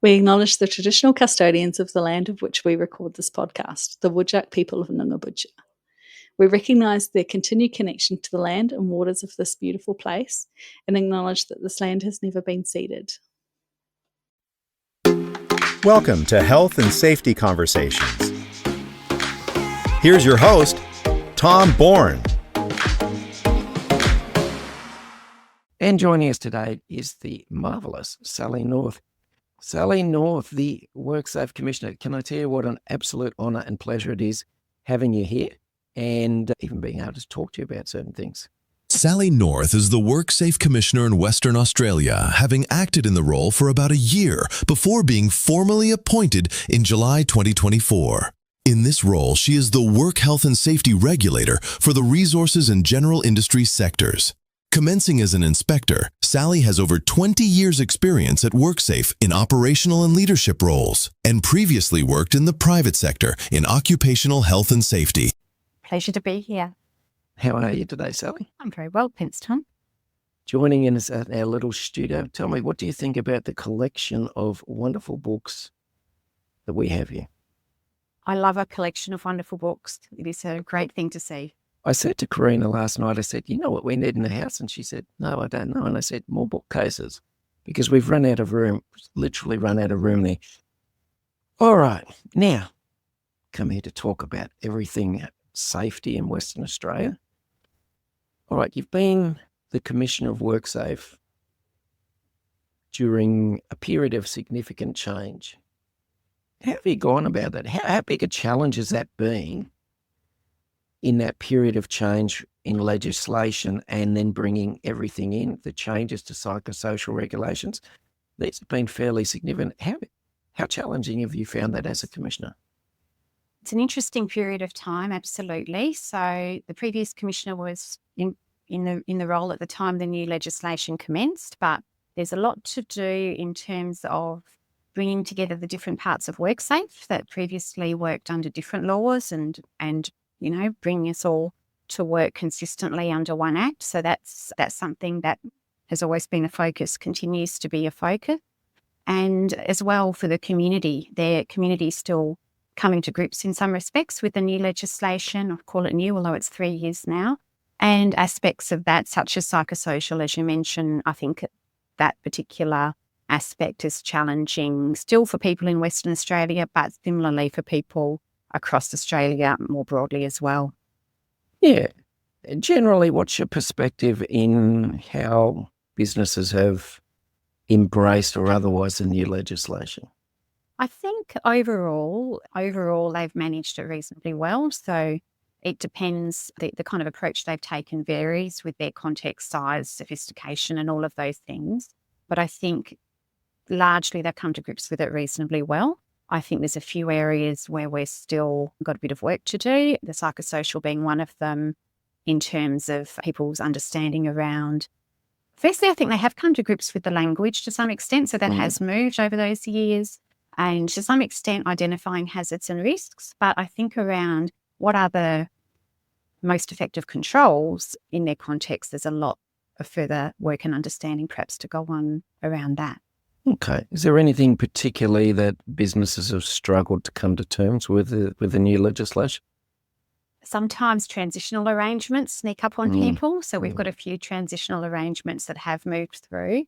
We acknowledge the traditional custodians of the land of which we record this podcast, the Whadjuk people of Nungabuja. We recognise their continued connection to the land and waters of this beautiful place and acknowledge that this land has never been ceded. Welcome to Health and Safety Conversations. Here's your host, Tom Bourne. And joining us today is the marvellous Sally North. Sally North, the WorkSafe Commissioner. Can I tell you what an absolute honour and pleasure it is having you here and even being able to talk to you about certain things. Sally North is the WorkSafe Commissioner in Western Australia, having acted in the role for about a year before being formally appointed in July 2024. In this role, she is the Work Health and Safety Regulator for the resources and general industry sectors. Commencing as an inspector, Sally has over 20 years' experience at WorkSafe in operational and leadership roles, and previously worked in the private sector in occupational health and safety. Pleasure to be here. How are you today, Sally? I'm very well, thanks, Tom. Joining us at our little studio, tell me, what do you think about the collection of wonderful books that we have here? I love a collection of wonderful books. It is a great thing to see. I said to Karina last night, I said, you know what we need in the house? And she said, no, I don't know. And I said, more bookcases, because we've run out of room, literally run out of room there. All right, now, come here to talk about everything safety in Western Australia. All right, you've been the Commissioner of WorkSafe during a period of significant change. How have you gone about that? How big a challenge has that been in that period of change in legislation and then bringing everything in, the changes to psychosocial regulations? These have been fairly significant. How challenging have you found that as a Commissioner? It's an interesting period of time, absolutely. So the previous Commissioner was in the role at the time the new legislation commenced, but there's a lot to do in terms of bringing together the different parts of WorkSafe that previously worked under different laws and bringing us all to work consistently under one act. So that's something that has always been a focus, continues to be a focus. And as well for the community, their community is still coming to grips in some respects with the new legislation. I call it new, although it's 3 years now. And aspects of that, such as psychosocial, as you mentioned, I think that particular aspect is challenging still for people in Western Australia, but similarly for people across Australia more broadly as well. Yeah. Generally, what's your perspective in how businesses have embraced or otherwise the new legislation? I think overall they've managed it reasonably well. So it depends, the kind of approach they've taken varies with their context, size, sophistication and all of those things. But I think largely they've come to grips with it reasonably well. I think there's a few areas where we're still got a bit of work to do, the psychosocial being one of them in terms of people's understanding around. Firstly, I think they have come to grips with the language to some extent, so that has moved over those years, and to some extent identifying hazards and risks. But I think around what are the most effective controls in their context, there's a lot of further work and understanding perhaps to go on around that. Okay. Is there anything particularly that businesses have struggled to come to terms with the new legislation? Sometimes transitional arrangements sneak up on people. So we've got a few transitional arrangements that have moved through.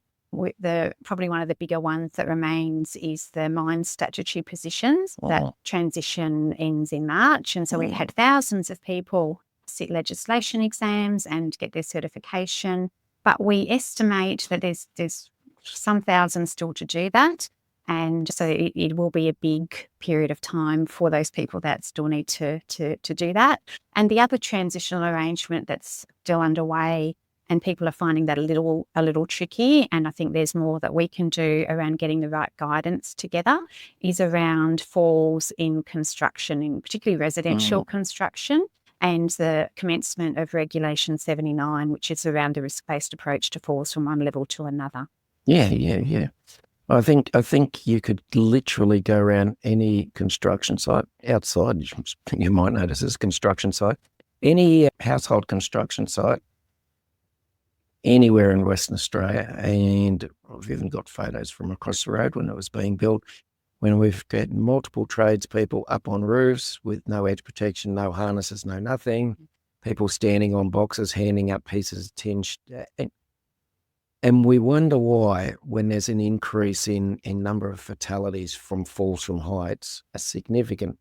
Probably one of the bigger ones that remains is the mine statutory positions. That transition ends in March. And so we've had thousands of people sit legislation exams and get their certification. But we estimate that there's some thousands still to do that. And so it will be a big period of time for those people that still need to do that. And the other transitional arrangement that's still underway, and people are finding that a little tricky, and I think there's more that we can do around getting the right guidance together, is around falls in construction, in particularly residential construction, and the commencement of Regulation 79, which is around the risk-based approach to falls from one level to another. Yeah. I think you could literally go around any construction site outside. You might notice it's a construction site. Any household construction site, anywhere in Western Australia. And I've even got photos from across the road when it was being built, when we've got multiple tradespeople up on roofs with no edge protection, no harnesses, no nothing, people standing on boxes, handing up pieces of tin. And we wonder why, when there's an increase in number of fatalities from falls from heights, a significant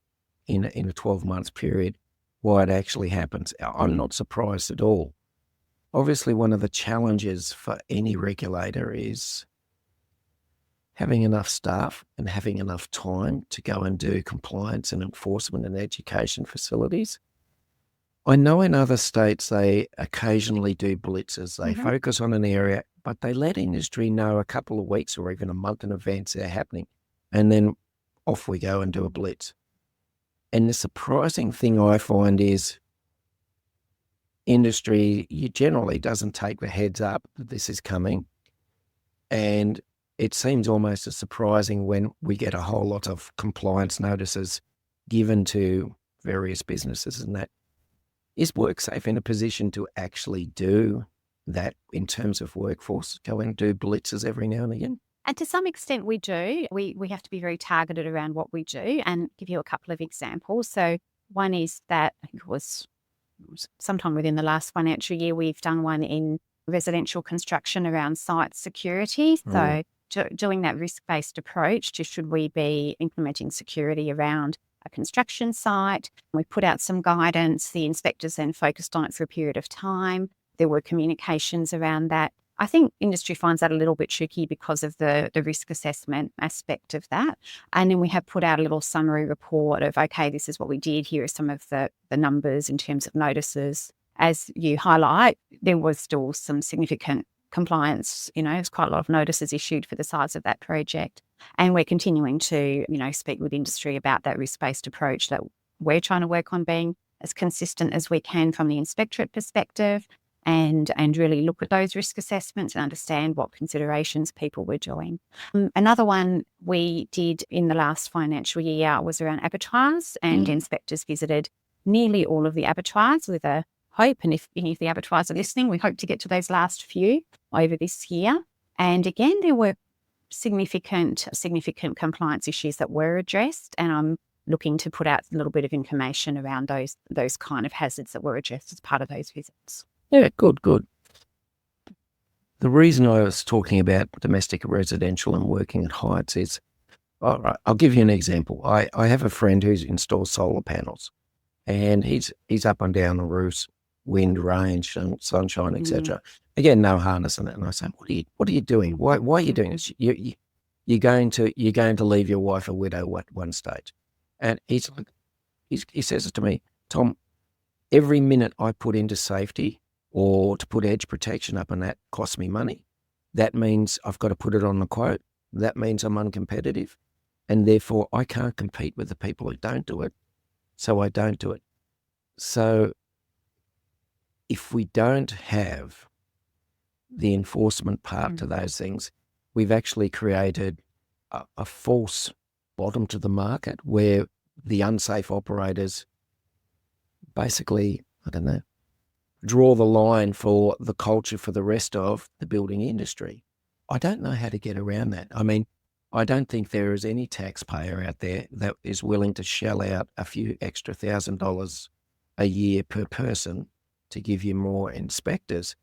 in a 12-month period, why it actually happens. I'm not surprised at all. Obviously, one of the challenges for any regulator is having enough staff and having enough time to go and do compliance and enforcement and education facilities. I know in other states they occasionally do blitzes. They focus on an area, but they let industry know a couple of weeks or even a month in advance they're happening. And then off we go and do a blitz. And the surprising thing I find is industry generally doesn't take the heads up that this is coming. And it seems almost as surprising when we get a whole lot of compliance notices given to various businesses, and that is WorkSafe in a position to actually do that in terms of workforce, go and do blitzes every now and again? And to some extent we do. We have to be very targeted around what we do, and give you a couple of examples. So one is that I think it was sometime within the last financial year, we've done one in residential construction around site security. So doing that risk-based approach to should we be implementing security around a construction site. We put out some guidance. The inspectors then focused on it for a period of time. There were communications around that. I think industry finds that a little bit tricky because of the risk assessment aspect of that. And then we have put out a little summary report of, okay, this is what we did. Here are some of the numbers in terms of notices. As you highlight, there was still some significant compliance, there's quite a lot of notices issued for the size of that project. And we're continuing to, speak with industry about that risk-based approach that we're trying to work on being as consistent as we can from the inspectorate perspective, and really look at those risk assessments and understand what considerations people were doing. Another one we did in the last financial year was around abattoirs, and inspectors visited nearly all of the abattoirs with a hope, and if any of the abattoirs are listening, we hope to get to those last few over this year. And again, there were significant compliance issues that were addressed, and I'm looking to put out a little bit of information around those kind of hazards that were addressed as part of those visits. Yeah, good. The reason I was talking about domestic residential and working at heights is, all right, I'll give you an example. I have a friend who's installed solar panels, and he's up and down the roofs, wind, rain, sunshine, etc. Again, no harness in it. And I say, what are you doing? Why are you doing this? You're going to leave your wife a widow at one stage. And he says it to me, Tom, every minute I put into safety or to put edge protection up, and that costs me money. That means I've got to put it on the quote. That means I'm uncompetitive, and therefore I can't compete with the people who don't do it. So I don't do it. So if we don't have the enforcement part to those things, we've actually created a false bottom to the market where the unsafe operators basically, draw the line for the culture for the rest of the building industry. I don't know how to get around that. I mean, I don't think there is any taxpayer out there that is willing to shell out a few extra $1,000 a year per person to give you more inspectors.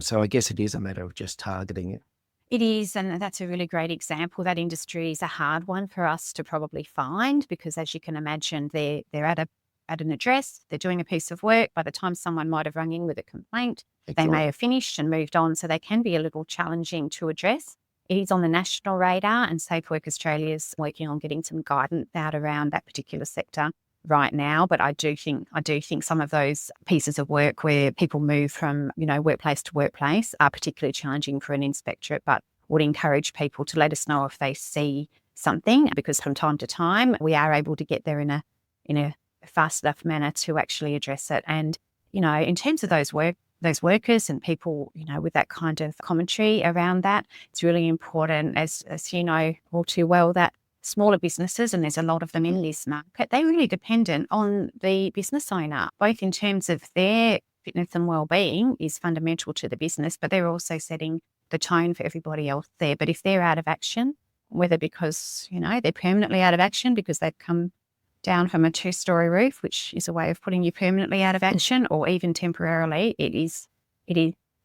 So I guess it is a matter of just targeting it. It is, and that's a really great example. That industry is a hard one for us to probably find because, as you can imagine, they're at an address, they're doing a piece of work. By the time someone might have rung in with a complaint, they may have finished and moved on, so they can be a little challenging to address. It is on the national radar, and Safe Work Australia is working on getting some guidance out around that particular sector right now. But I do think some of those pieces of work where people move from, workplace to workplace are particularly challenging for an inspectorate, but would encourage people to let us know if they see something, because from time to time we are able to get there in a fast enough manner to actually address it. And, in terms of those workers and people, with that kind of commentary around that, it's really important, as you know all too well, that smaller businesses, and there's a lot of them in this market, they're really dependent on the business owner, both in terms of their fitness and well-being is fundamental to the business, but they're also setting the tone for everybody else there. But if they're out of action, whether because, they're permanently out of action because they've come down from a 2-story roof, which is a way of putting you permanently out of action, or even temporarily, it is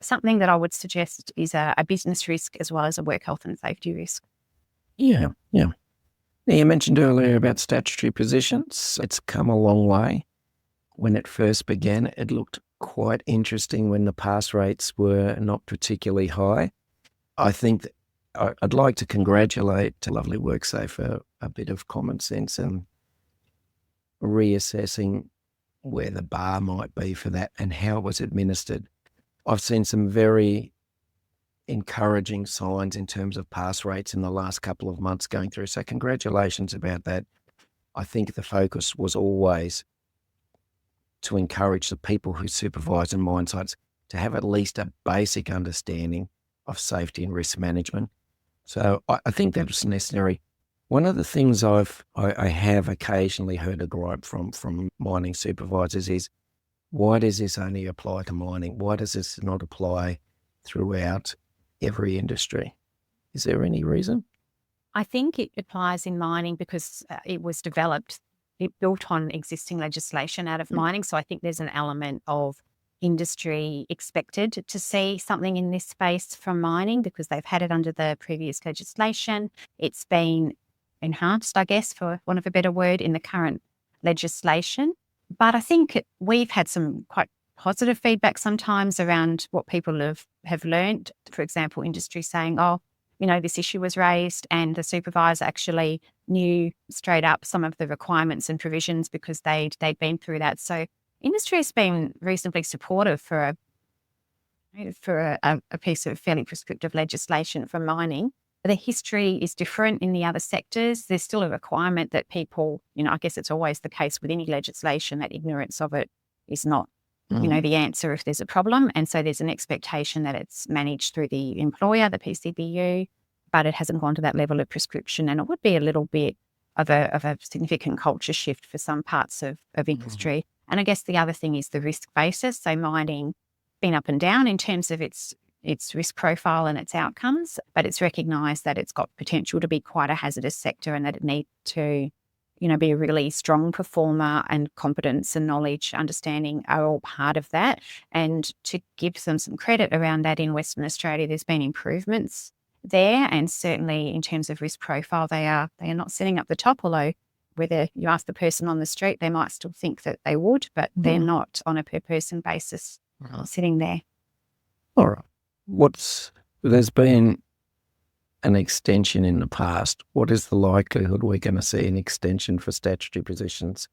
something that I would suggest is a business risk as well as a work health and safety risk. Yeah. Now, you mentioned earlier about statutory positions. It's come a long way. When it first began, it looked quite interesting when the pass rates were not particularly high. I think that I'd like to congratulate lovely WorkSafe for a bit of common sense and reassessing where the bar might be for that and how it was administered. I've seen some very encouraging signs in terms of pass rates in the last couple of months going through. So congratulations about that. I think the focus was always to encourage the people who supervise in mine sites to have at least a basic understanding of safety and risk management. So I think that was necessary. One of the things I have occasionally heard a gripe from mining supervisors is, why does this only apply to mining? Why does this not apply throughout every industry? Is there any reason? I think it applies in mining because it was developed, it built on existing legislation out of mining. So I think there's an element of industry expected to see something in this space from mining because they've had it under the previous legislation. It's been enhanced, I guess, for want of a better word, in the current legislation. But I think we've had some quite positive feedback sometimes around what people have learned. For example, industry saying, this issue was raised and the supervisor actually knew straight up some of the requirements and provisions because they'd been through that. So industry has been reasonably supportive for a piece of fairly prescriptive legislation for mining. The history is different in the other sectors. There's still a requirement that people, I guess it's always the case with any legislation that ignorance of it is not, the answer if there's a problem. And so there's an expectation that it's managed through the employer, the PCBU, but it hasn't gone to that level of prescription. And it would be a little bit of a significant culture shift for some parts of industry. And I guess the other thing is the risk basis. So mining been up and down in terms of its risk profile and its outcomes, but it's recognised that it's got potential to be quite a hazardous sector and that it needs to, be a really strong performer, and competence and knowledge, understanding are all part of that. And to give them some credit around that in Western Australia, there's been improvements there, and certainly in terms of risk profile, they are not sitting up the top, although whether you ask the person on the street, they might still think that they would, but they're not on a per person basis sitting there. All right. There's been an extension in the past. What is the likelihood we're going to see an extension for statutory positions?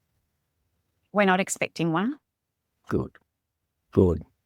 We're not expecting one. Good.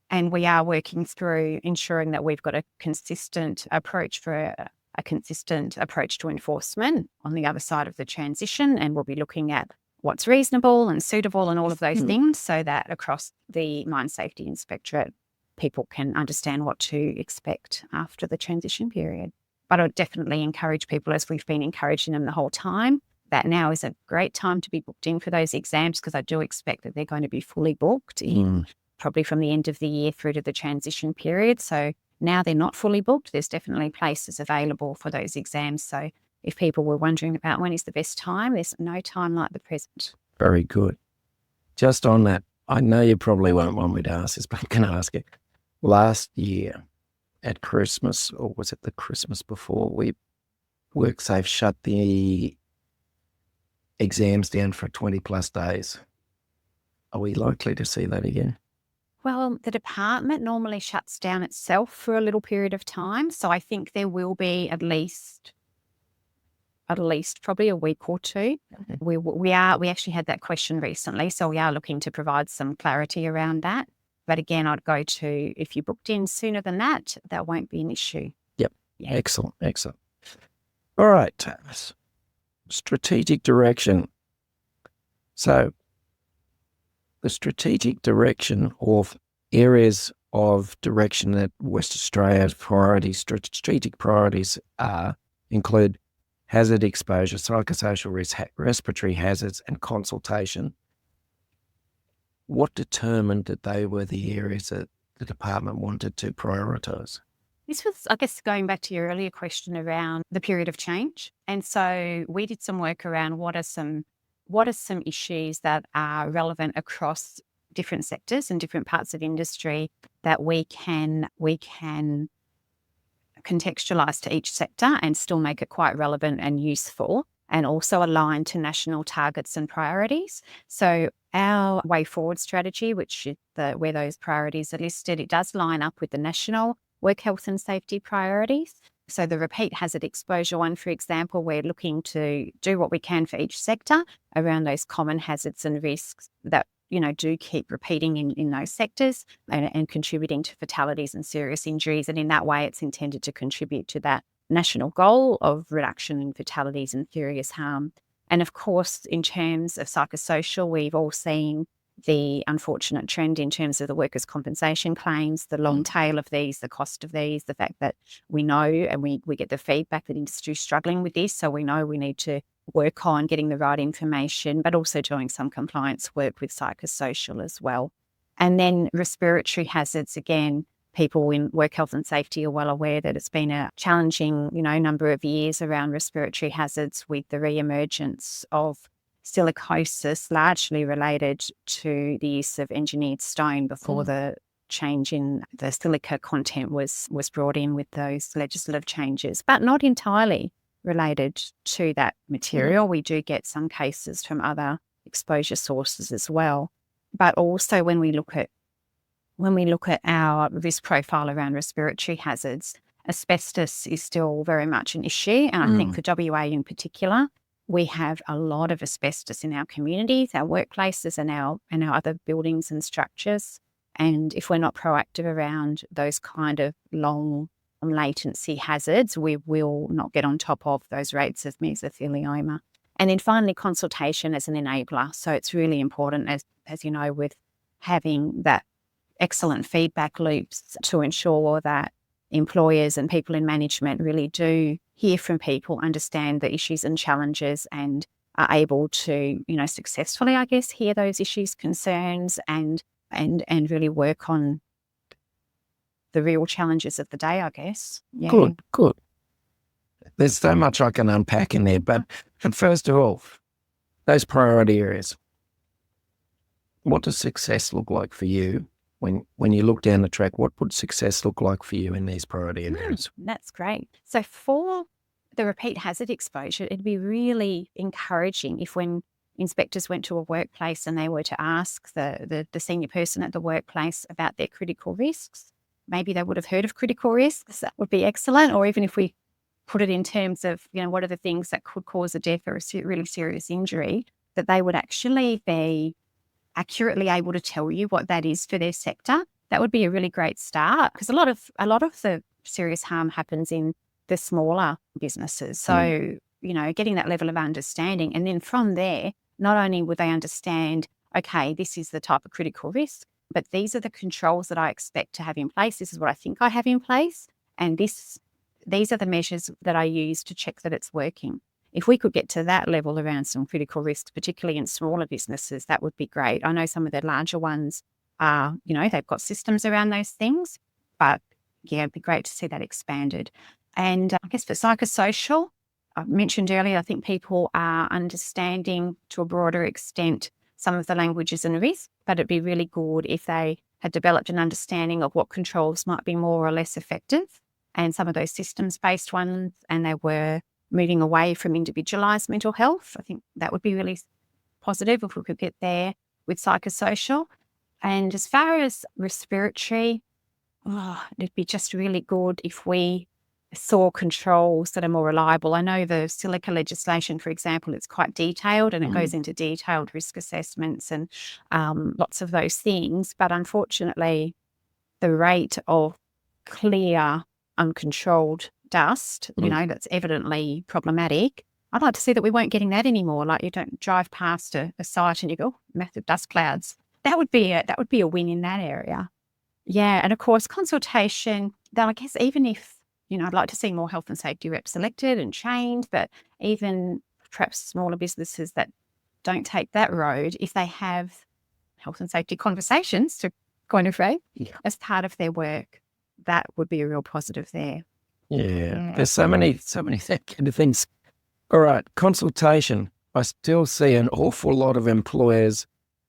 And we are working through ensuring that we've got a consistent approach for a consistent approach to enforcement on the other side of the transition. And we'll be looking at what's reasonable and suitable and all of those things so that across the Mine Safety Inspectorate, people can understand what to expect after the transition period. But I would definitely encourage people, as we've been encouraging them the whole time, that now is a great time to be booked in for those exams because I do expect that they're going to be fully booked probably from the end of the year through to the transition period. So now they're not fully booked. There's definitely places available for those exams. So if people were wondering about when is the best time, there's no time like the present. Very good. Just on that, I know you probably won't want me to ask this, but I'm going to ask it. Last year at Christmas, or was it the Christmas before, WorkSafe shut the exams down for 20 plus days. Are we likely to see that again? Well, the department normally shuts down itself for a little period of time. So I think there will be at least probably a week or two. We actually had that question recently. So we are looking to provide some clarity around that. But again, I'd go to, if you booked in sooner than that, that won't be an issue. Yep. Yeah. Excellent. All right. Strategic direction. So the strategic direction of areas of direction that West Australia's strategic priorities include hazard exposure, psychosocial risk, respiratory hazards, and consultation. what determined that they were the areas that the department wanted to prioritise? This was, I guess, going back to your earlier question around the period of change. And so we did some work around what are some issues that are relevant across different sectors and different parts of industry that we can contextualise to each sector and still make it quite relevant and useful, and also align to national targets and priorities. So our way forward strategy, which is where those priorities are listed, it does line up with the national work health and safety priorities. So the repeat hazard exposure one, for example, we're looking to do what we can for each sector around those common hazards and risks that, do keep repeating in those sectors and contributing to fatalities and serious injuries. And in that way, it's intended to contribute to that national goal of reduction in fatalities and serious harm. And of course, in terms of psychosocial, we've all seen the unfortunate trend in terms of the workers' compensation claims, the long tail of these, the cost of these, the fact that we know and we get the feedback that industry is struggling with this. So we know we need to work on getting the right information, but also doing some compliance work with psychosocial as well. And then respiratory hazards, again, people in work health and safety are well aware that it's been a challenging, number of years around respiratory hazards with the re-emergence of silicosis, largely related to the use of engineered stone before the change in the silica content was brought in with those legislative changes, but not entirely related to that material. We do get some cases from other exposure sources as well. But also when we look at our risk profile around respiratory hazards, asbestos is still very much an issue. And I think for WA in particular, we have a lot of asbestos in our communities, our workplaces and our other buildings and structures. And if we're not proactive around those kind of long latency hazards, we will not get on top of those rates of mesothelioma. And then finally, consultation as an enabler. So it's really important, as you know, with having that excellent feedback loops to ensure that employers and people in management really do hear from people, understand the issues and challenges, and are able to, successfully, I guess, hear those issues, concerns, and really work on the real challenges of the day, I guess. Yeah. Good. There's so much I can unpack in there, but first of all, those priority areas. What does success look like for you? When you look down the track, what would success look like for you in these priority areas? That's great. So for the repeat hazard exposure, it'd be really encouraging if when inspectors went to a workplace and they were to ask the senior person at the workplace about their critical risks, maybe they would have heard of critical risks. That would be excellent. Or even if we put it in terms of, what are the things that could cause a death or a really serious injury, that they would actually be accurately able to tell you what that is for their sector. That would be a really great start, because a lot of the serious harm happens in the smaller businesses. So, getting that level of understanding. And then from there, not only would they understand, okay, this is the type of critical risk, but these are the controls that I expect to have in place. This is what I think I have in place. And these are the measures that I use to check that it's working. If we could get to that level around some critical risks, particularly in smaller businesses, that would be great. I know some of the larger ones are, they've got systems around those things, but yeah, it'd be great to see that expanded. And I guess for psychosocial, I mentioned earlier, I think people are understanding to a broader extent some of the languages and risks, but it'd be really good if they had developed an understanding of what controls might be more or less effective, and some of those systems-based ones, and they were moving away from individualised mental health. I think that would be really positive if we could get there with psychosocial. And as far as respiratory, it'd be just really good if we saw controls that are more reliable. I know the silica legislation, for example, it's quite detailed and it goes into detailed risk assessments and lots of those things. But unfortunately, the rate of clear, uncontrolled dust, that's evidently problematic. I'd like to see that we weren't getting that anymore. Like, you don't drive past a site and you go, massive dust clouds. That would be a win in that area. Yeah, and of course, consultation. Then I guess even if, I'd like to see more health and safety reps selected and trained, but even perhaps smaller businesses that don't take that road, if they have health and safety conversations, to coin a phrase, Yeah. as part of their work. That would be a real positive there. Yeah. There's so many that kind of things. All right, consultation. I still see an awful lot of employers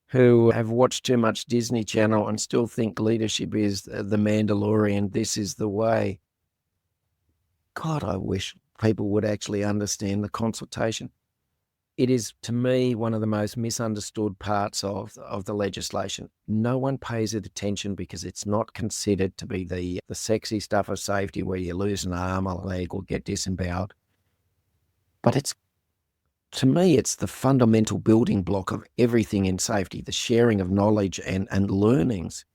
who have watched too much Disney Channel and still think leadership is the Mandalorian. This is the way. God, I wish people would actually understand the consultation. It is, to me, one of the most misunderstood parts of the legislation. No one pays it attention because it's not considered to be the sexy stuff of safety where you lose an arm, a leg, or get disemboweled. But it's, to me, it's the fundamental building block of everything in safety, the sharing of knowledge and learnings.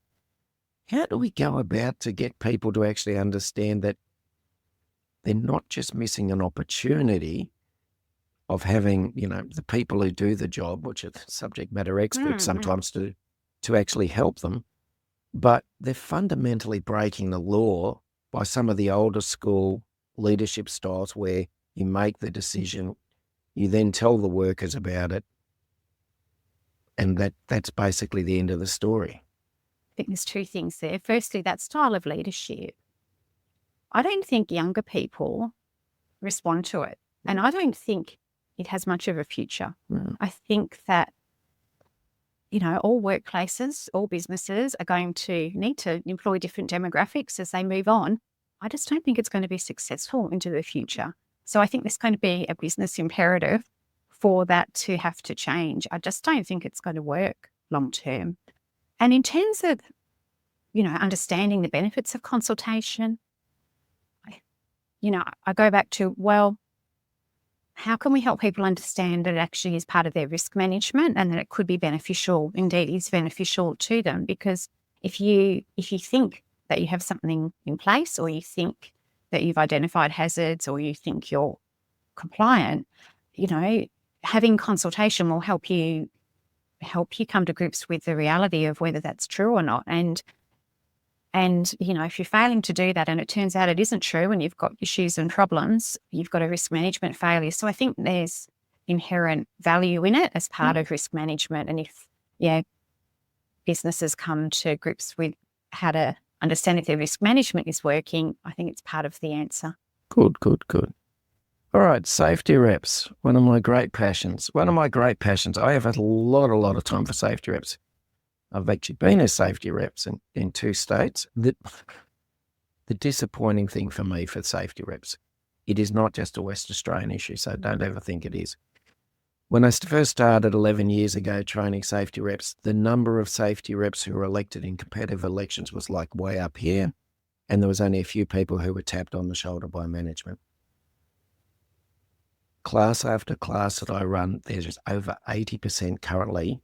How do we go about to get people to actually understand that they're not just missing an opportunity of having, the people who do the job, which are subject matter experts sometimes to actually help them, but they're fundamentally breaking the law by some of the older school leadership styles where you make the decision, you then tell the workers about it, and that's basically the end of the story. I think there's two things there. Firstly, that style of leadership. I don't think younger people respond to it, and I don't think it has much of a future. I think that, all workplaces, all businesses are going to need to employ different demographics as they move on. I just don't think it's going to be successful into the future. So I think there's going to be a business imperative for that to have to change. I just don't think it's going to work long term. And in terms of, understanding the benefits of consultation, I go back to, well, how can we help people understand that it actually is part of their risk management and that it could be beneficial, indeed is beneficial to them? Because if you think that you have something in place, or you think that you've identified hazards, or you think you're compliant, having consultation will help you come to grips with the reality of whether that's true or not. And if you're failing to do that and it turns out it isn't true and you've got issues and problems, you've got a risk management failure. So I think there's inherent value in it as part of risk management. And if businesses come to grips with how to understand if their risk management is working, I think it's part of the answer. Good. All right, safety reps, one of my great passions. I have a lot of time for safety reps. I've actually been a safety reps in 2 states. The disappointing thing for me for safety reps, it is not just a West Australian issue, so don't ever think it is. When I first started 11 years ago training safety reps, the number of safety reps who were elected in competitive elections was like way up here, and there was only a few people who were tapped on the shoulder by management. Class after class that I run, there's over 80% currently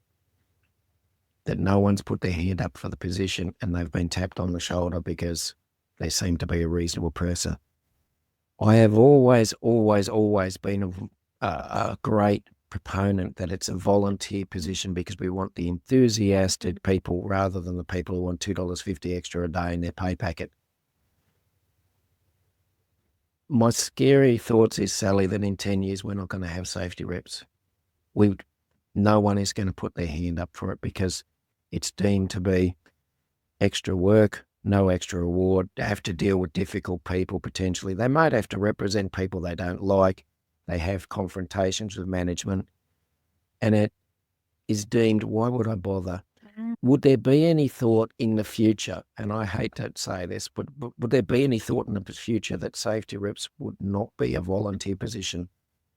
that no one's put their hand up for the position and they've been tapped on the shoulder because they seem to be a reasonable person. I have always been a great proponent that it's a volunteer position because we want the enthusiastic people rather than the people who want $2.50 extra a day in their pay packet. My scary thoughts is, Sally, that in 10 years we're not going to have safety reps. No one is going to put their hand up for it because it's deemed to be extra work, no extra reward, they have to deal with difficult people potentially. They might have to represent people they don't like. They have confrontations with management. And it is deemed, why would I bother? Would there be any thought in the future, and I hate to say this, but would there be any thought in the future that safety reps would not be a volunteer position,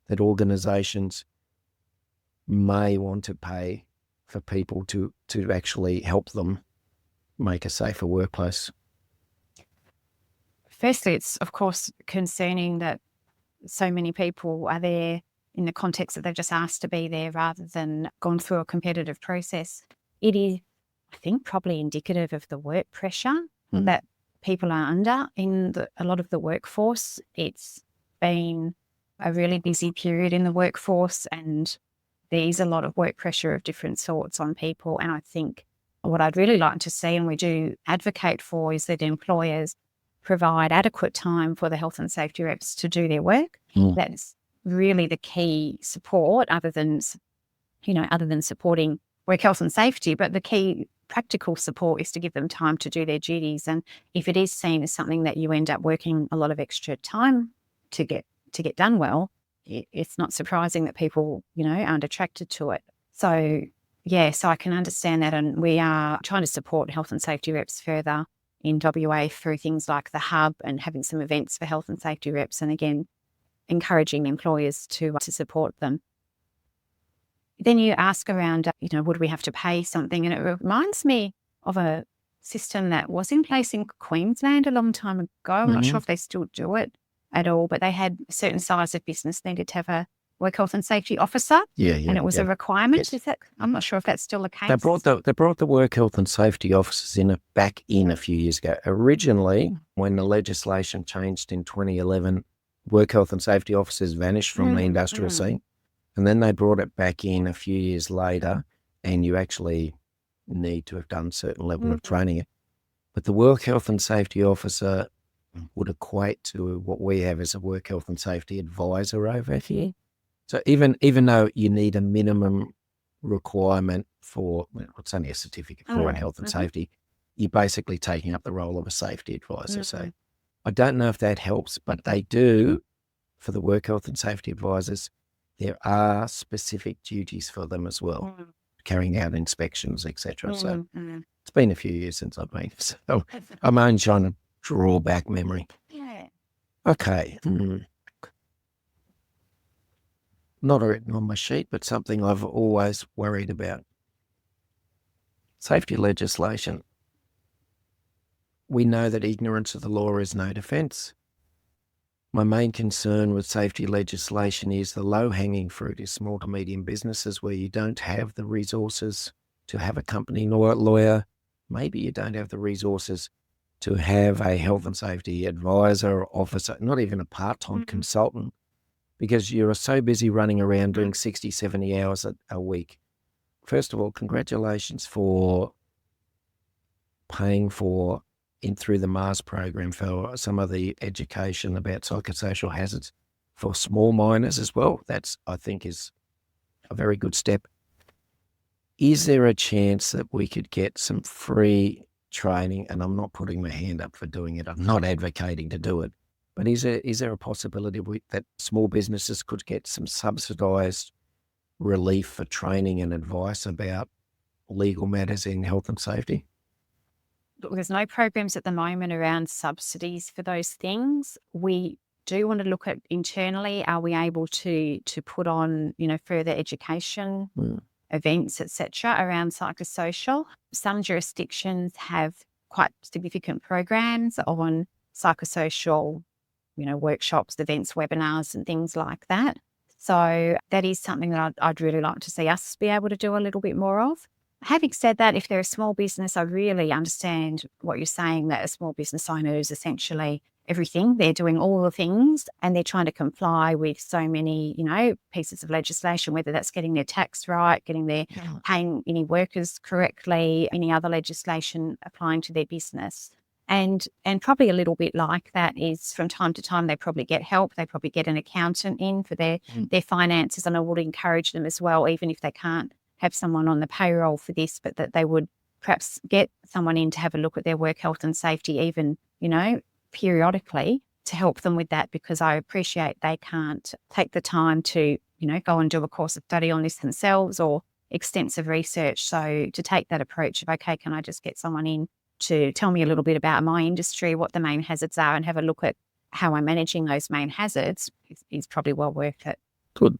that organisations may want to pay for people to actually help them make a safer workplace? Firstly, it's of course concerning that so many people are there in the context that they're just asked to be there rather than gone through a competitive process. It is, I think, probably indicative of the work pressure that people are under in a lot of the workforce. It's been a really busy period in the workforce and there's a lot of work pressure of different sorts on people. And I think what I'd really like to see, and we do advocate for, is that employers provide adequate time for the health and safety reps to do their work. That's really the key support, other than supporting work health and safety, but the key practical support is to give them time to do their duties. And if it is seen as something that you end up working a lot of extra time to get done well, it's not surprising that people, aren't attracted to it. So, so I can understand that. And we are trying to support health and safety reps further in WA through things like the hub and having some events for health and safety reps. And again, encouraging employers to support them. Then you ask around, would we have to pay something? And it reminds me of a system that was in place in Queensland a long time ago. I'm not sure if they still do it at all, but they had a certain size of business needed to have a work health and safety officer. And it was a requirement. Yes. Is that? I'm not sure if that's still the case. They brought the work health and safety officers back in a few years ago. Originally, when the legislation changed in 2011, work health and safety officers vanished from the industrial scene. And then they brought it back in a few years later, and you actually need to have done a certain level of training. But the work health and safety officer would equate to what we have as a work health and safety advisor over here. So even though you need a minimum requirement for, it's only a certificate for health and safety, you're basically taking up the role of a safety advisor. So I don't know if that helps, but they do, for the work health and safety advisors, there are specific duties for them as well, carrying out inspections, etc. So it's been a few years since I've been, so I'm only trying to draw back memory. Yeah. Okay. Not written on my sheet, but something I've always worried about. Safety legislation. We know that ignorance of the law is no defence. My main concern with safety legislation is the low-hanging fruit is small to medium businesses where you don't have the resources to have a company lawyer. Maybe you don't have the resources to have a health and safety advisor or officer, not even a part-time consultant, because you're so busy running around doing 60, 70 hours a week. First of all, congratulations for paying for through the Mars program for some of the education about psychosocial hazards for small miners as well. That's, I think, is a very good step. Is there a chance that we could get some free training? And I'm not putting my hand up for doing it. I'm not advocating to do it. But is there a possibility that small businesses could get some subsidised relief for training and advice about legal matters in health and safety? There's no programs at the moment around subsidies for those things. We do want to look at internally, are we able to put on, further education events, etc., around psychosocial? Some jurisdictions have quite significant programs on psychosocial, workshops, events, webinars and things like that. So that is something that I'd really like to see us be able to do a little bit more of. Having said that, if they're a small business, I really understand what you're saying, that a small business owner is essentially everything. They're doing all the things and they're trying to comply with so many, pieces of legislation, whether that's getting their tax right, getting their paying any workers correctly, any other legislation applying to their business. And probably a little bit like that is from time to time, they probably get help. They probably get an accountant in for their finances. And I would encourage them as well, even if they can't have someone on the payroll for this, but that they would perhaps get someone in to have a look at their work health and safety, even, periodically, to help them with that, because I appreciate they can't take the time to, go and do a course of study on this themselves or extensive research. So to take that approach of, okay, can I just get someone in to tell me a little bit about my industry, what the main hazards are, and have a look at how I'm managing those main hazards is probably well worth it. Good.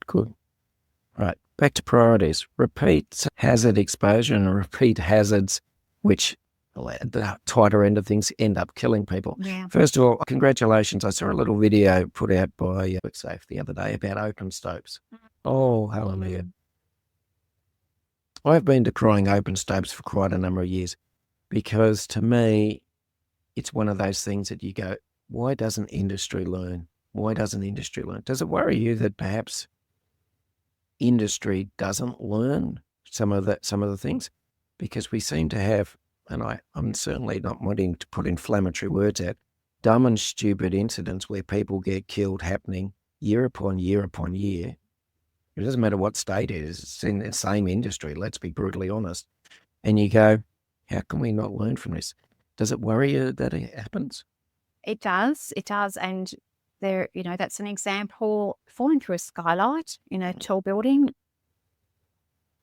Right, back to priorities. Repeat hazard exposure and repeat hazards, which at the tighter end of things end up killing people. Yeah. First of all, congratulations. I saw a little video put out by WorkSafe the other day about open stopes. Oh, hallelujah. I've been decrying open stopes for quite a number of years because to me, it's one of those things that you go, why doesn't industry learn? Does it worry you that perhaps industry doesn't learn some of the things? Because we seem to have, and I'm certainly not wanting to put inflammatory words out, dumb and stupid incidents where people get killed happening year upon year upon year. It doesn't matter what state it is. It's in the same industry, let's be brutally honest. And you go, how can we not learn from this? Does it worry you that it happens? It does. And there, that's an example, falling through a skylight in a tall building.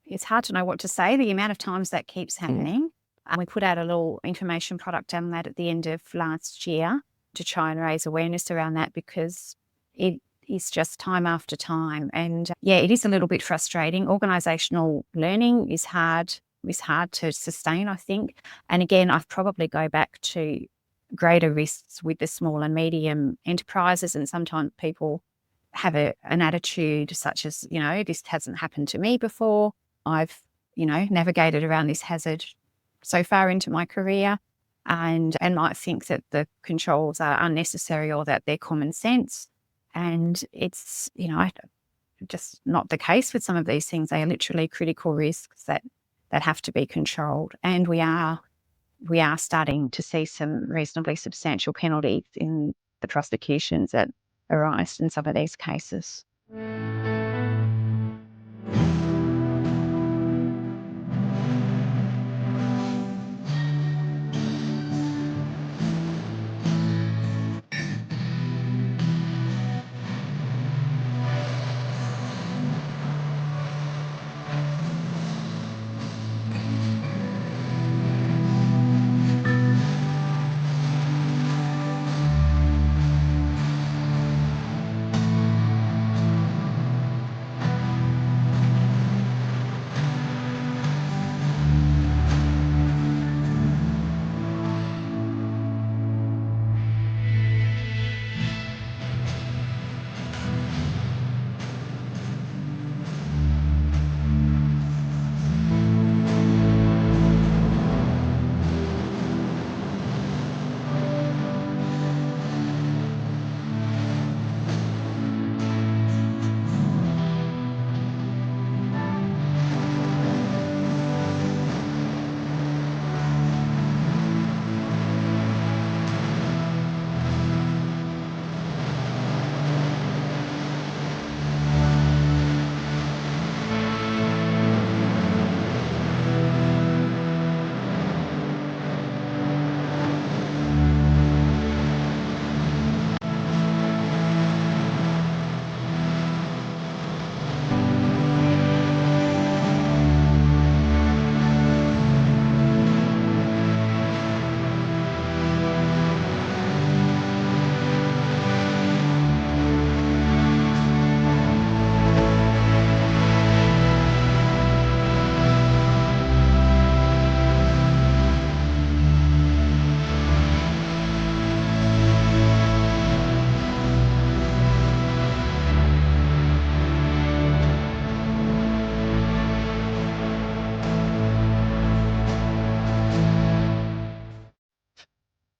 It's hard to know what to say, the amount of times that keeps happening. And we put out a little information product on that at the end of last year to try and raise awareness around that, because it is just time after time. And it is a little bit frustrating. Organisational learning is hard to sustain, I think. And again, I'd probably go back to greater risks with the small and medium enterprises. And sometimes people have an attitude such as, this hasn't happened to me before. I've, navigated around this hazard so far into my career, and might think that the controls are unnecessary or that they're common sense. And it's, just not the case with some of these things. They are literally critical risks that have to be controlled. And we are starting to see some reasonably substantial penalties in the prosecutions that arise in some of these cases.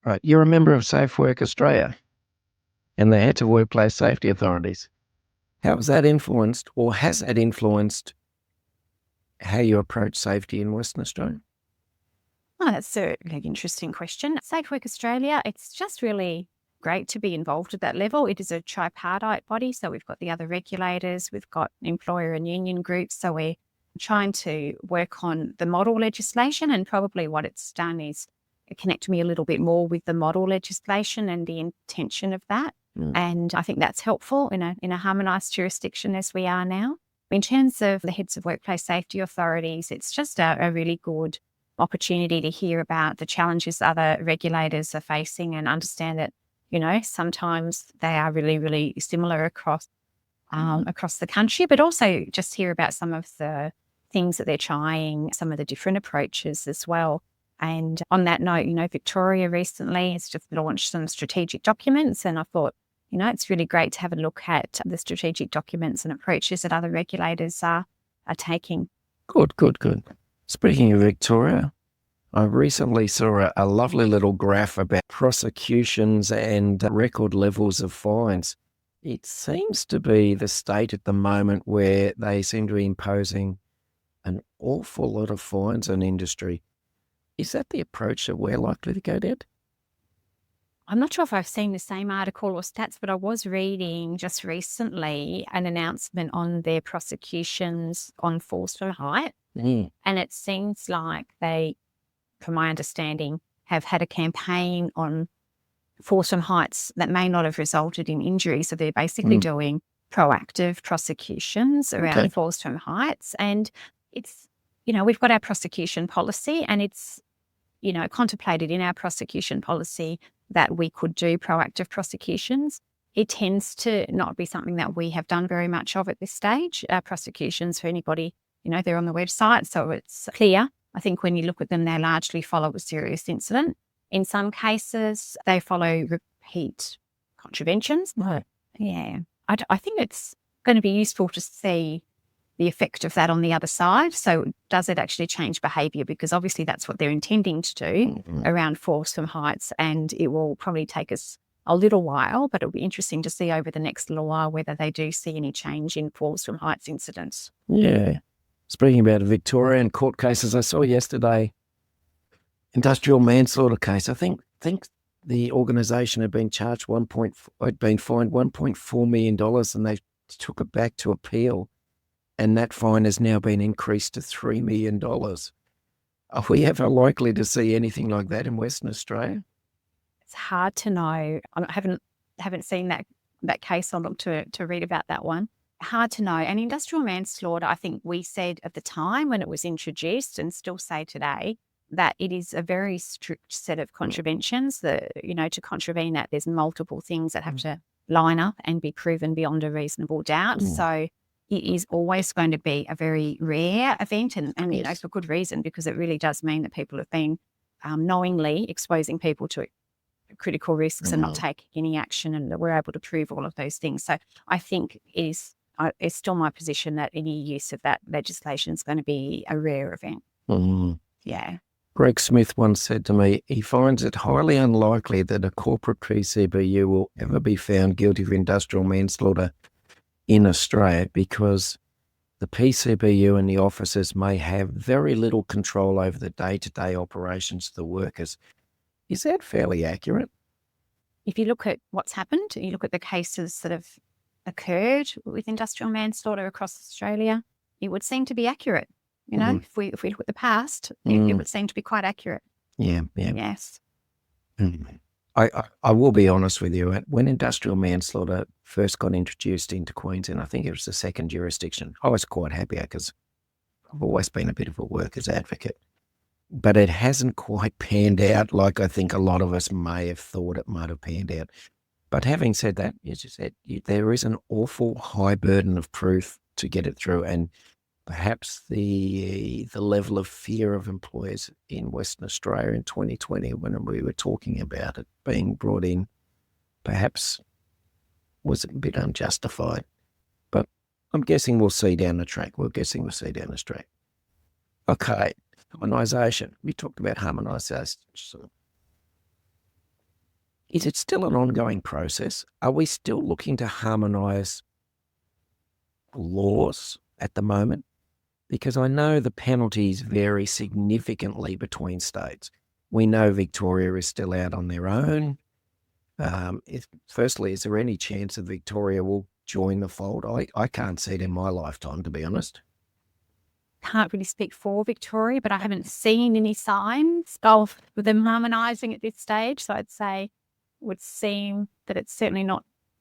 Right. You're a member of Safe Work Australia and the head of workplace safety authorities. How has that influenced, or has that influenced, how you approach safety in Western Australia? Oh, that's a really interesting question. Safe Work Australia, it's just really great to be involved at that level. It is a tripartite body, so we've got the other regulators, we've got employer and union groups, so we're trying to work on the model legislation, and probably what it's done is connect me a little bit more with the model legislation and the intention of that. And I think that's helpful in a harmonised jurisdiction as we are now. In terms of the heads of workplace safety authorities, it's just a really good opportunity to hear about the challenges other regulators are facing and understand that, sometimes they are really, really similar across the country, but also just hear about some of the things that they're trying, some of the different approaches as well. And on that note, Victoria recently has just launched some strategic documents, and I thought, it's really great to have a look at the strategic documents and approaches that other regulators are taking. Good. Speaking of Victoria, I recently saw a lovely little graph about prosecutions and record levels of fines. It seems to be the state at the moment where they seem to be imposing an awful lot of fines on industry. Is that the approach that we're likely to go down? I'm not sure if I've seen the same article or stats, but I was reading just recently an announcement on their prosecutions on force from height. And it seems like they, from my understanding, have had a campaign on force from heights that may not have resulted in injury. So they're basically doing proactive prosecutions around force from heights. And it's, we've got our prosecution policy, and it's, contemplated in our prosecution policy that we could do proactive prosecutions. It tends to not be something that we have done very much of at this stage. Our prosecutions, for anybody, they're on the website, so it's clear. I think when you look at them, they largely follow a serious incident. In some cases, they follow repeat contraventions. Right. Yeah. I think it's going to be useful to see the effect of that on the other side. So does it actually change behaviour? Because obviously that's what they're intending to do around force from heights, and it will probably take us a little while, but it'll be interesting to see over the next little while whether they do see any change in force from heights incidents. Yeah. Speaking about Victorian court cases, I saw yesterday industrial manslaughter case. I think the organisation had been charged had been fined $1.4 million, and they took it back to appeal, and that fine has now been increased to $3 million. Are we ever likely to see anything like that in Western Australia? It's hard to know. I haven't seen that case. I'll look to read about that one. Hard to know. And industrial manslaughter, I think we said at the time when it was introduced, and still say today, that it is a very strict set of contraventions. To contravene that, there's multiple things that have to line up and be proven beyond a reasonable doubt. So it is always going to be a very rare event, and for good reason, because it really does mean that people have been knowingly exposing people to critical risks and not taking any action, and that we're able to prove all of those things. So I think it's still my position that any use of that legislation is going to be a rare event. Yeah. Greg Smith once said to me, he finds it highly unlikely that a corporate PCBU will ever be found guilty of industrial manslaughter in Australia, because the PCBU and the officers may have very little control over the day-to-day operations of the workers. Is that fairly accurate? If you look at what's happened, you look at the cases that have occurred with industrial manslaughter across Australia, it would seem to be accurate. If we look at the past, it would seem to be quite accurate. Yeah. Yes. I will be honest with you. When industrial manslaughter first got introduced into Queensland, I think it was the second jurisdiction, I was quite happy because I've always been a bit of a workers' advocate. But it hasn't quite panned out like I think a lot of us may have thought it might have panned out. But having said that, as you said, there is an awful high burden of proof to get it through, and perhaps the level of fear of employers in Western Australia in 2020, when we were talking about it being brought in, perhaps was a bit unjustified. But I'm guessing we'll see down the track. Okay, harmonisation. We talked about harmonisation. Is it still an ongoing process? Are we still looking to harmonise laws at the moment? Because I know the penalties vary significantly between states. We know Victoria is still out on their own. Firstly, is there any chance that Victoria will join the fold? I can't see it in my lifetime, to be honest. Can't really speak for Victoria, but I haven't seen any signs of them harmonising at this stage. So I'd say it would seem that it's certainly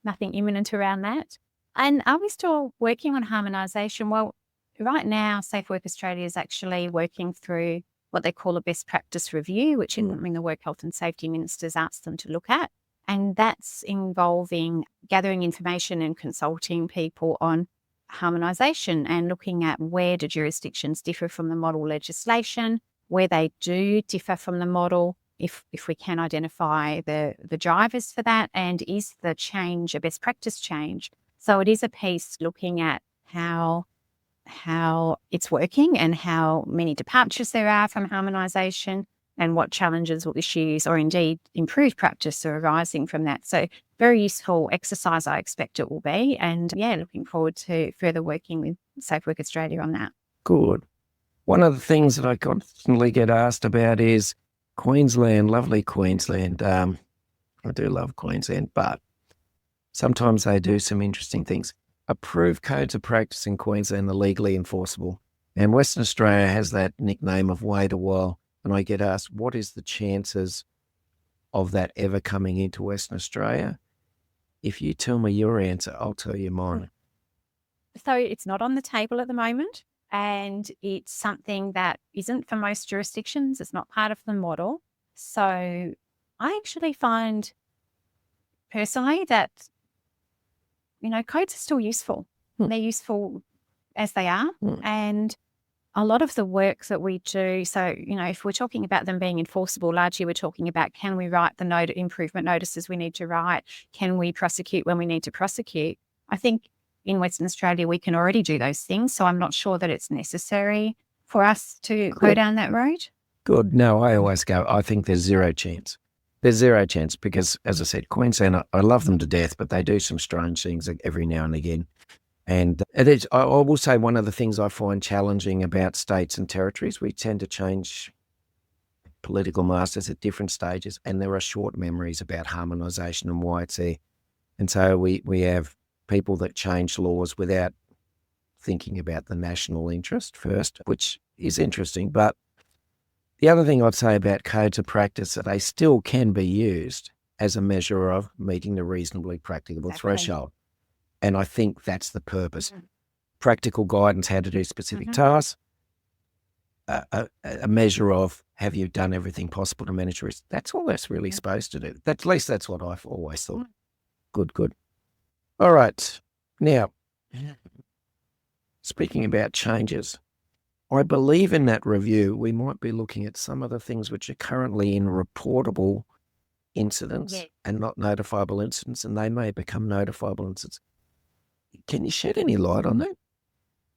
nothing imminent around that. And are we still working on harmonisation? Well, right now, Safe Work Australia is actually working through what they call a best practice review, which is something the Work Health and Safety Ministers asked them to look at. And that's involving gathering information and consulting people on harmonisation and looking at where do jurisdictions differ from the model legislation, where they do differ from the model, if we can identify the drivers for that, and is the change a best practice change. So it is a piece looking at how it's working and how many departures there are from harmonisation and what challenges or issues or indeed improved practice are arising from that. So very useful exercise, I expect it will be. And looking forward to further working with Safe Work Australia on that. Good. One of the things that I constantly get asked about is Queensland, lovely Queensland. I do love Queensland, but sometimes they do some interesting things. Approved codes of practice in Queensland are legally enforceable. And Western Australia has that nickname of wait a while. And I get asked, what is the chances of that ever coming into Western Australia? If you tell me your answer, I'll tell you mine. So it's not on the table at the moment, and it's something that isn't for most jurisdictions. It's not part of the model. So I actually find personally that, codes are still useful. They're useful as they are. And a lot of the work that we do, so, if we're talking about them being enforceable, largely we're talking about, can we write the improvement notices we need to write? Can we prosecute when we need to prosecute? I think in Western Australia, we can already do those things. So I'm not sure that it's necessary for us to go down that road. Good. No, I always go, I think there's zero chance. There's zero chance because, as I said, Queensland, I love them to death, but they do some strange things every now and again. And it is, I will say, one of the things I find challenging about states and territories, we tend to change political masters at different stages, and there are short memories about harmonisation and why it's there. And so we have people that change laws without thinking about the national interest first, which is interesting. But the other thing I'd say about codes of practice, that they still can be used as a measure of meeting the reasonably practicable threshold. And I think that's the purpose. Practical guidance, how to do specific tasks, a measure of, have you done everything possible to manage risk? That's all that's really supposed to do. At least that's what I've always thought. Good. All right. Now, speaking about changes, I believe in that review, we might be looking at some of the things which are currently in reportable incidents and not notifiable incidents, and they may become notifiable incidents. Can you shed any light on that?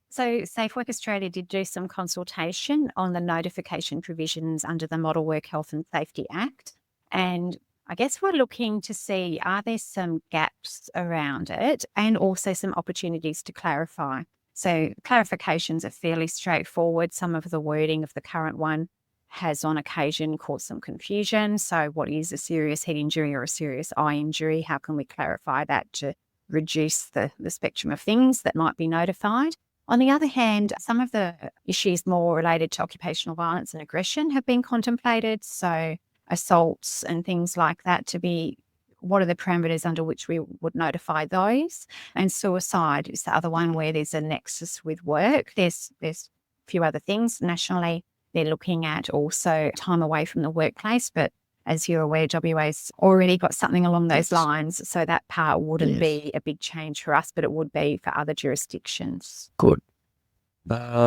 So Safe Work Australia did do some consultation on the notification provisions under the Model Work Health and Safety Act. And I guess we're looking to see, are there some gaps around it and also some opportunities to clarify? So clarifications are fairly straightforward. Some of the wording of the current one has on occasion caused some confusion. So what is a serious head injury or a serious eye injury? How can we clarify that to reduce the spectrum of things that might be notified? On the other hand, some of the issues more related to occupational violence and aggression have been contemplated. So assaults and things like that, to be, what are the parameters under which we would notify those? And suicide is the other one where there's a nexus with work. There's a few other things. Nationally, they're looking at also time away from the workplace, but as you're aware, WA's already got something along those lines. So that part wouldn't be a big change for us, but it would be for other jurisdictions. Good.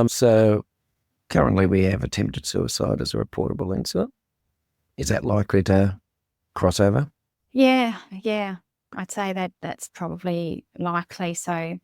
So currently we have attempted suicide as a reportable incident. Is that likely to cross over? Yeah. I'd say that that's probably likely. So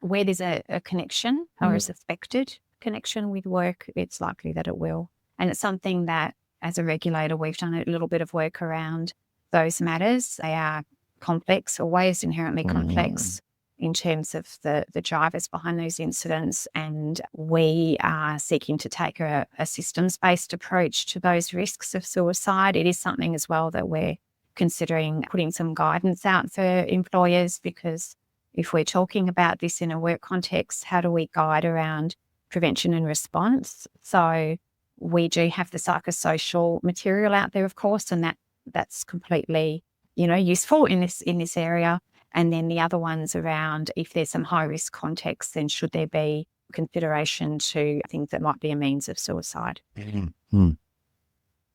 where there's a connection or a suspected connection with work, it's likely that it will. And it's something that, as a regulator, we've done a little bit of work around those matters. They are complex, always inherently complex in terms of the drivers behind those incidents. And we are seeking to take a systems-based approach to those risks of suicide. It is something as well that we're considering putting some guidance out for employers, because if we're talking about this in a work context, how do we guide around prevention and response? So we do have the psychosocial material out there, of course, and that's completely, useful in this area. And then the other ones around, if there's some high risk context, then should there be consideration to things that might be a means of suicide?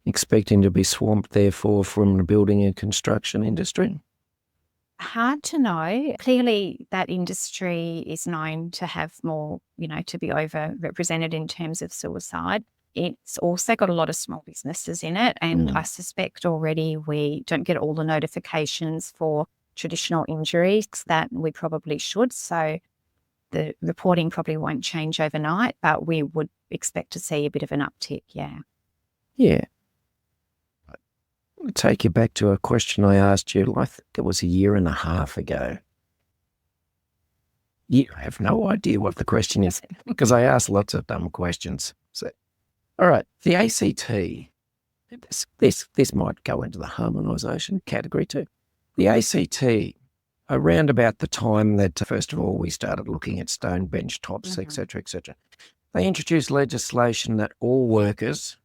Expecting to be swamped, therefore, from the building and construction industry? Hard to know. Clearly, that industry is known to have more, to be overrepresented in terms of suicide. It's also got a lot of small businesses in it, and I suspect already we don't get all the notifications for traditional injuries that we probably should. So the reporting probably won't change overnight, but we would expect to see a bit of an uptick, Yeah. I'm going to take you back to a question I asked you, I think it was 1.5 years ago. You have no idea what the question is because I ask lots of dumb questions. So, all right, the ACT this might go into the harmonisation category too. The ACT, around about the time that, first of all, we started looking at stone bench tops, etc., they introduced legislation that all workers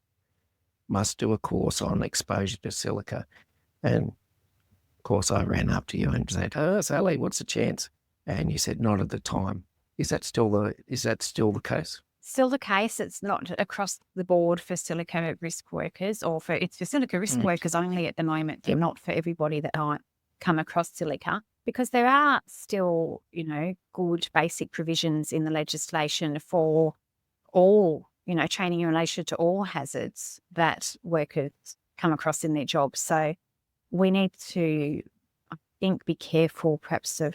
must do a course on exposure to silica. And, of course, I ran up to you and said, "Oh, Sally, what's the chance?" And you said, "Not at the time." Is that still the case? Still the case. It's not across the board for silica risk workers, it's for silica risk workers only at the moment. They're not for everybody that might come across silica, because there are still, good basic provisions in the legislation for all, training in relation to all hazards that workers come across in their jobs. So we need to, I think, be careful perhaps of,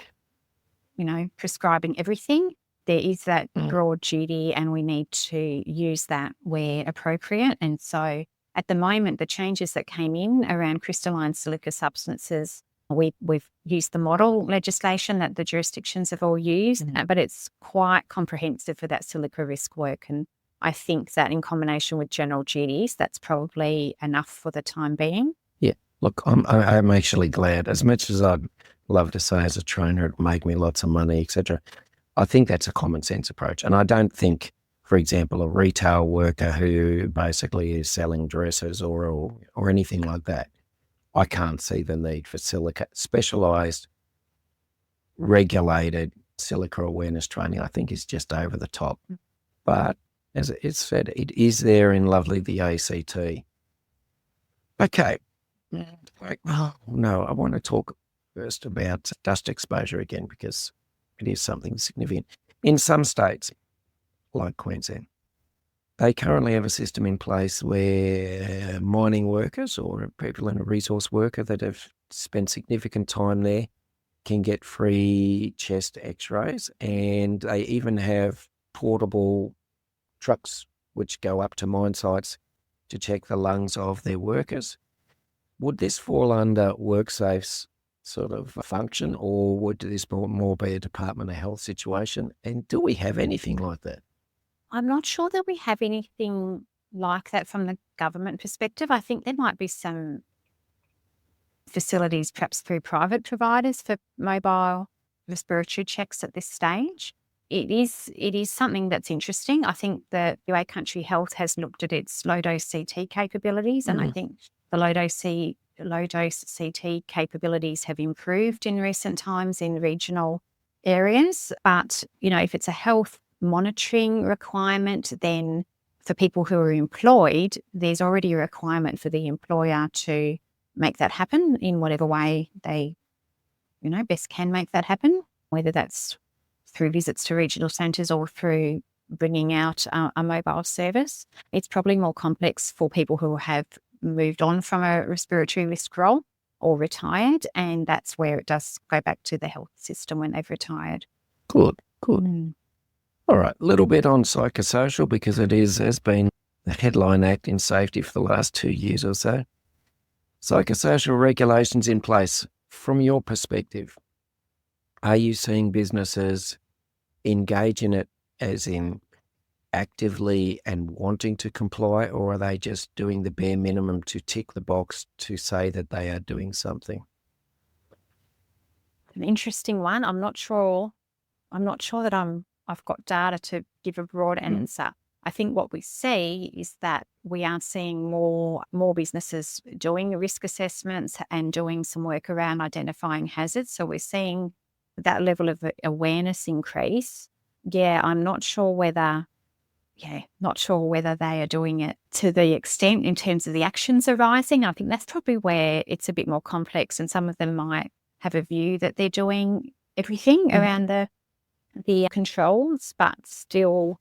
prescribing everything. There is that broad duty, and we need to use that where appropriate. And so at the moment, the changes that came in around crystalline silica substances, we've used the model legislation that the jurisdictions have all used, but it's quite comprehensive for that silica risk work. And I think that in combination with general duties, that's probably enough for the time being. Yeah. Look, I'm actually glad. As much as I'd love to say as a trainer, it'd make me lots of money, etc., I think that's a common sense approach. And I don't think, for example, a retail worker who basically is selling dresses or anything like that, I can't see the need for silica, specialised, regulated silica awareness training. I think is just over the top. But as it's said, it is there in lovely the ACT. Okay. No, I want to talk first about dust exposure again, because it is something significant. In some states, like Queensland, they currently have a system in place where mining workers or people in a resource worker that have spent significant time there can get free chest x-rays, and they even have portable trucks which go up to mine sites to check the lungs of their workers. Would this fall under WorkSafe's sort of function, or would this more be a Department of Health situation? And do we have anything like that? I'm not sure that we have anything like that from the government perspective. I think there might be some facilities, perhaps through private providers, for mobile respiratory checks at this stage. It is something that's interesting. I think the WA Country Health has looked at its low-dose CT capabilities, and I think the low-dose CT capabilities have improved in recent times in regional areas. But, if it's a health monitoring requirement, then for people who are employed, there's already a requirement for the employer to make that happen in whatever way they, best can make that happen, whether that's through visits to regional centres or through bringing out a mobile service. It's probably more complex for people who have moved on from a respiratory risk role or retired, and that's where it does go back to the health system when they've retired. Good. All right, a little bit on psychosocial, because it has been the headline act in safety for the last 2 years or so. Psychosocial regulations in place. From your perspective, are you seeing businesses engage in it as in actively and wanting to comply, or are they just doing the bare minimum to tick the box to say that they are doing something? An interesting one. I'm not sure that I've got data to give a broad answer. I think what we see is that we are seeing more businesses doing risk assessments and doing some work around identifying hazards. So we're seeing that level of awareness increase. Yeah, I'm not sure whether they are doing it to the extent in terms of the actions arising. I think that's probably where it's a bit more complex, and some of them might have a view that they're doing everything around the controls, but still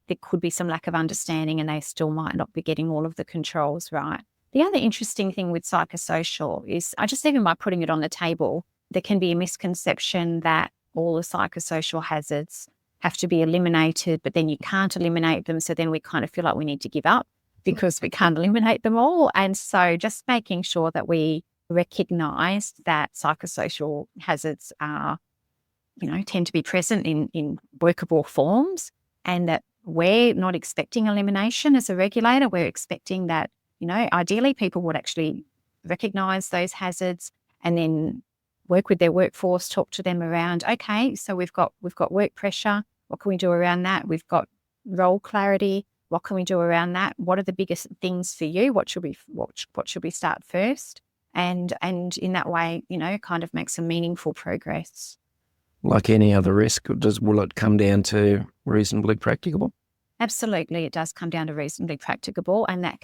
there could be some lack of understanding and they still might not be getting all of the controls right. The other interesting thing with psychosocial is, even by putting it on the table, there can be a misconception that all the psychosocial hazards have to be eliminated, but then you can't eliminate them. So then we kind of feel like we need to give up because we can't eliminate them all. And so just making sure that we recognise that psychosocial hazards are, tend to be present in workable forms, and that we're not expecting elimination as a regulator. We're expecting that ideally people would actually recognise those hazards and then work with their workforce, talk to them around, okay, so we've got work pressure. What can we do around that? We've got role clarity. What can we do around that? What are the biggest things for you? What should we start first? And in that way, kind of make some meaningful progress. Like any other risk, will it come down to reasonably practicable? Absolutely, it does come down to reasonably practicable, and that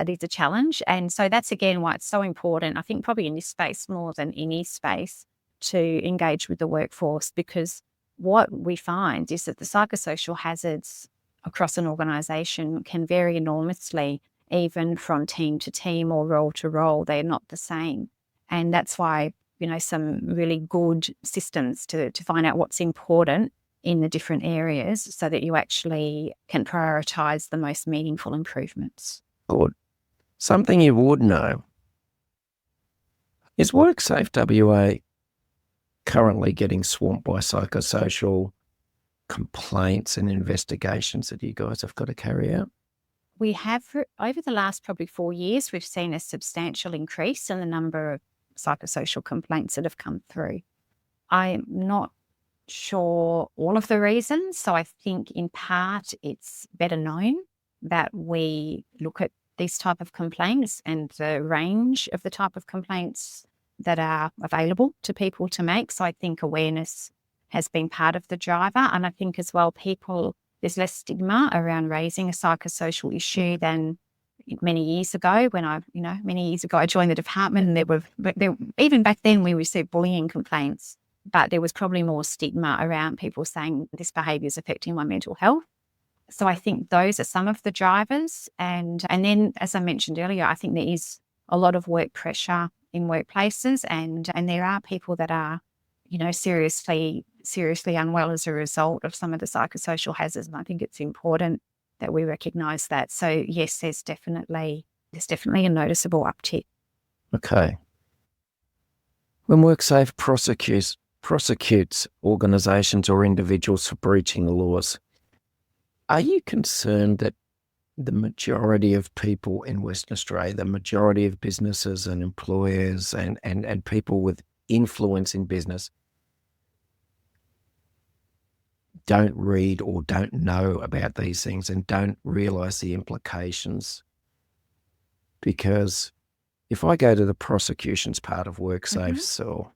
is a challenge. And so that's again why it's so important, I think probably in this space more than any space, to engage with the workforce, because what we find is that the psychosocial hazards across an organisation can vary enormously, even from team to team or role to role. They're not the same. And that's why, some really good systems to find out what's important in the different areas so that you actually can prioritise the most meaningful improvements. Good. Something you would know is WorkSafe WA currently getting swamped by psychosocial complaints and investigations that you guys have got to carry out? We have, over the last probably 4 years, we've seen a substantial increase in the number of psychosocial complaints that have come through. I'm not sure all of the reasons. So I think in part it's better known that we look at these type of complaints and the range of the type of complaints that are available to people to make. So I think awareness has been part of the driver. And I think as well, there's less stigma around raising a psychosocial issue than many years ago when I joined the department, and even back then we received bullying complaints, but there was probably more stigma around people saying this behaviour is affecting my mental health. So I think those are some of the drivers. And then, as I mentioned earlier, I think there is a lot of work pressure in workplaces, and there are people that are, seriously unwell as a result of some of the psychosocial hazards. And I think it's important that we recognise that. So yes, there's definitely a noticeable uptick. Okay. When WorkSafe prosecutes organisations or individuals for breaching the laws, are you concerned that the majority of people in Western Australia, the majority of businesses and employers and people with influence in business don't read or don't know about these things and don't realise the implications? Because if I go to the prosecutions part of WorkSafe's or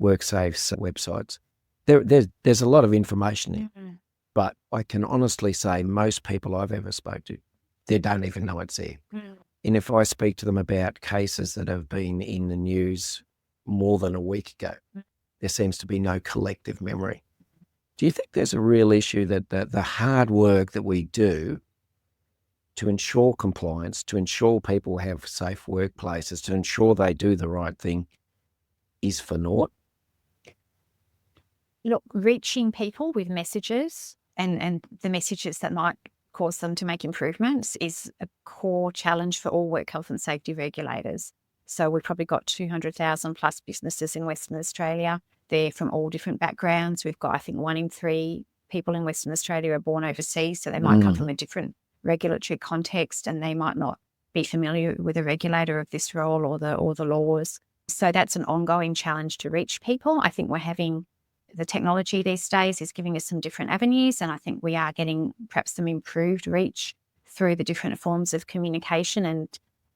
WorkSafe's websites, there's a lot of information there. Mm-hmm. But I can honestly say most people I've ever spoke to, they don't even know it's there. Mm. And if I speak to them about cases that have been in the news more than a week ago, there seems to be no collective memory. Do you think there's a real issue that the hard work that we do to ensure compliance, to ensure people have safe workplaces, to ensure they do the right thing is for naught? Look, reaching people with messages and the messages that might cause them to make improvements is a core challenge for all work health and safety regulators. So we've probably got 200,000 plus businesses in Western Australia. They're from all different backgrounds. We've got, I think, 1 in 3 people in Western Australia are born overseas, so they might come from a different regulatory context and they might not be familiar with a regulator of this role or the laws. So that's an ongoing challenge to reach people. I think we're having the technology these days is giving us some different avenues, and I think we are getting perhaps some improved reach through the different forms of communication. And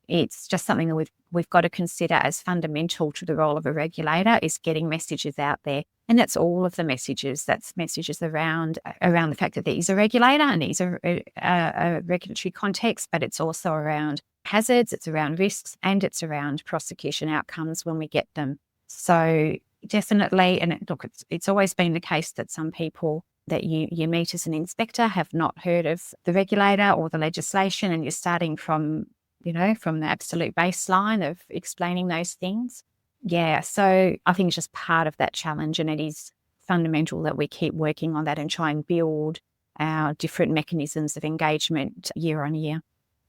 it's just something that we've got to consider as fundamental to the role of a regulator, is getting messages out there. And that's all of the messages. That's messages around the fact that there is a regulator and there is a regulatory context, but it's also around hazards, it's around risks, and it's around prosecution outcomes when we get them. So definitely, and it's always been the case that some people that you meet as an inspector have not heard of the regulator or the legislation, and you're starting from the absolute baseline of explaining those things. Yeah, so I think it's just part of that challenge, and it is fundamental that we keep working on that and try and build our different mechanisms of engagement year on year.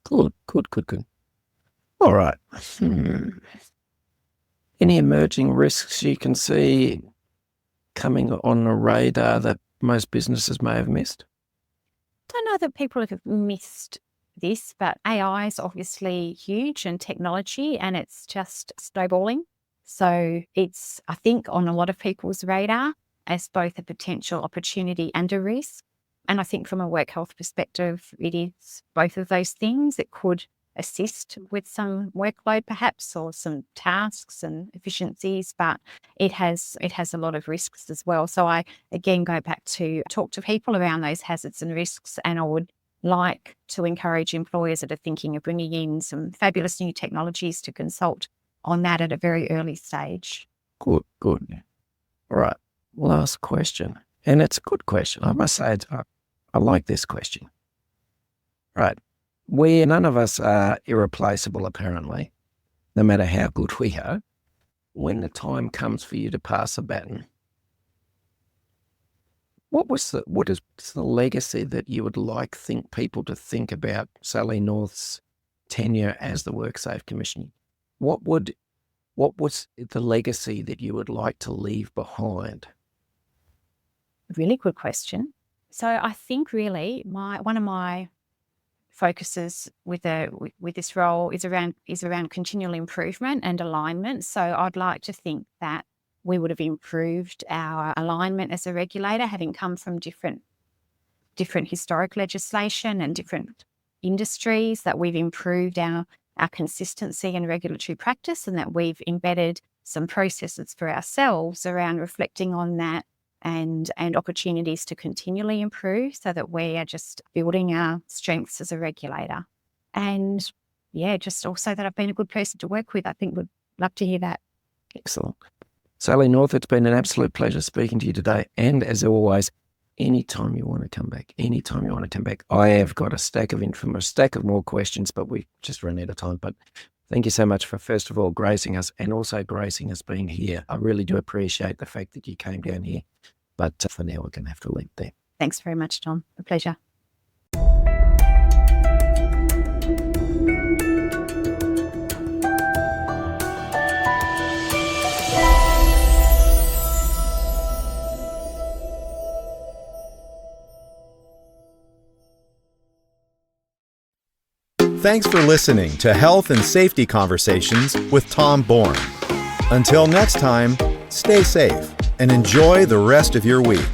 Good. All right. Any emerging risks you can see coming on the radar that most businesses may have missed? I don't know that people have missed this, but AI is obviously huge and technology, and it's just snowballing. So it's, I think, on a lot of people's radar as both a potential opportunity and a risk. And I think from a work health perspective, it is both of those things. It could assist with some workload perhaps, or some tasks and efficiencies, but it has a lot of risks as well. So I again go back to talk to people around those hazards and risks, and I would like to encourage employers that are thinking of bringing in some fabulous new technologies to consult on that at a very early stage. Good. All right. Last question. And it's a good question. I must say, I like this question. Right. None of us are irreplaceable, apparently, no matter how good we are. When the time comes for you to pass the baton, what is the legacy that you would think people to think about Sally North's tenure as the WorkSafe Commissioner? What was the legacy that you would like to leave behind? Really good question. So I think really one of my focuses with this role is around continual improvement and alignment. So I'd like to think that we would have improved our alignment as a regulator, having come from different historic legislation and different industries, that we've improved our consistency and regulatory practice, and that we've embedded some processes for ourselves around reflecting on that and opportunities to continually improve, so that we are just building our strengths as a regulator. And just also that I've been a good person to work with. I think would love to hear that. Excellent. Sally North, it's been an absolute pleasure speaking to you today. And as always, anytime you want to come back, I have got a stack of more questions, but we've just run out of time. But thank you so much for, first of all, gracing us, and also gracing us being here. I really do appreciate the fact that you came down here. But for now, we're going to have to leave there. Thanks very much, Tom. A pleasure. Thanks for listening to Health and Safety Conversations with Tom Bourne. Until next time, stay safe and enjoy the rest of your week.